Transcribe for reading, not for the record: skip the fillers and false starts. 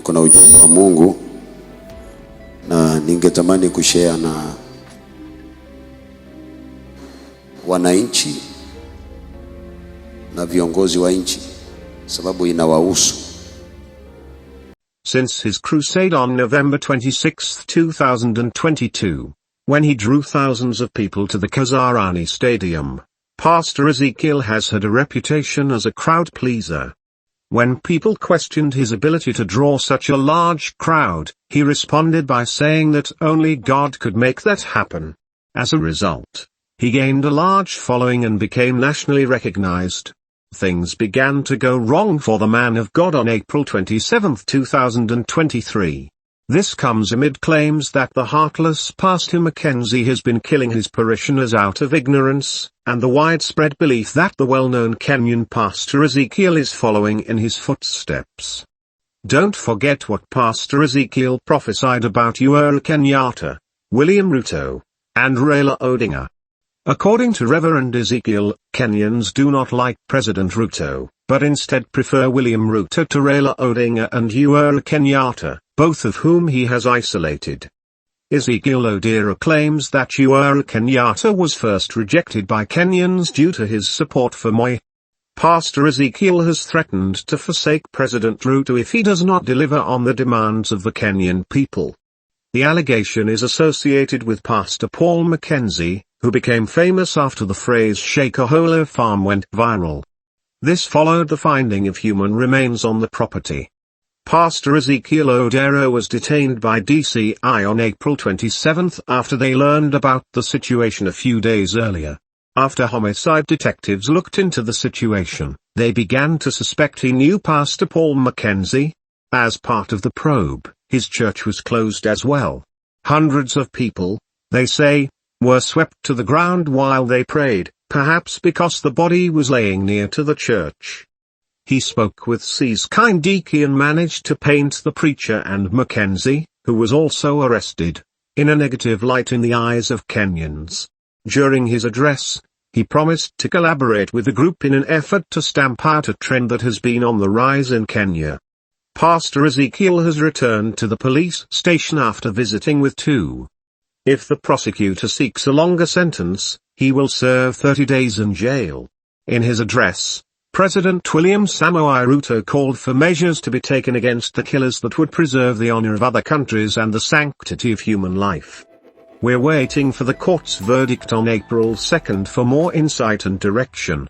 niko na ujumbe wa Mungu na ningetamani kushare na wananchi na viongozi wa nchi sababu inawahusu. Since his crusade on November 26, 2022, when he drew thousands of people to the Kasarani Stadium, Pastor Ezekiel has had a reputation as a crowd pleaser. When people questioned his ability to draw such a large crowd, he responded by saying that only God could make that happen. As a result, he gained a large following and became nationally recognized. Things began to go wrong for the man of God on April 27, 2023. This comes amid claims that the heartless Pastor Mackenzie has been killing his parishioners out of ignorance, and the widespread belief that the well-known Kenyan Pastor Ezekiel is following in his footsteps. Don't forget what Pastor Ezekiel prophesied about Uhuru Kenyatta, William Ruto, and Raila Odinga. According to Reverend Ezekiel, Kenyans do not like President Ruto, but instead prefer William Ruto to Raila Odinga and Uhuru Kenyatta, both of whom he has isolated. Ezekiel Odinga claims that Uhuru Kenyatta was first rejected by Kenyans due to his support for Moi. Pastor Ezekiel has threatened to forsake President Ruto if he does not deliver on the demands of the Kenyan people. The allegation is associated with Pastor Paul Mackenzie, who became famous after the phrase Shakahola farm went viral. This followed the finding of human remains on the property. Pastor Ezekiel Odero was detained by DCI on April 27 after they learned about the situation a few days earlier. After homicide detectives looked into the situation, they began to suspect he knew Pastor Paul Mackenzie. As part of the probe, his church was closed as well. Hundreds of people, they say, were swept to the ground while they prayed, perhaps because the body was laying near to the church. He spoke with C's Kindiki and managed to paint the preacher and Mackenzie, who was also arrested, in a negative light in the eyes of Kenyans. During his address, he promised to collaborate with the group in an effort to stamp out a trend that has been on the rise in Kenya. Pastor Ezekiel has returned to the police station after visiting with two. If the prosecutor seeks a longer sentence, he will serve 30 days in jail. In his address, President William Samoei Ruto called for measures to be taken against the killers that would preserve the honor of other countries and the sanctity of human life. We're waiting for the court's verdict on April 2 for more insight and direction.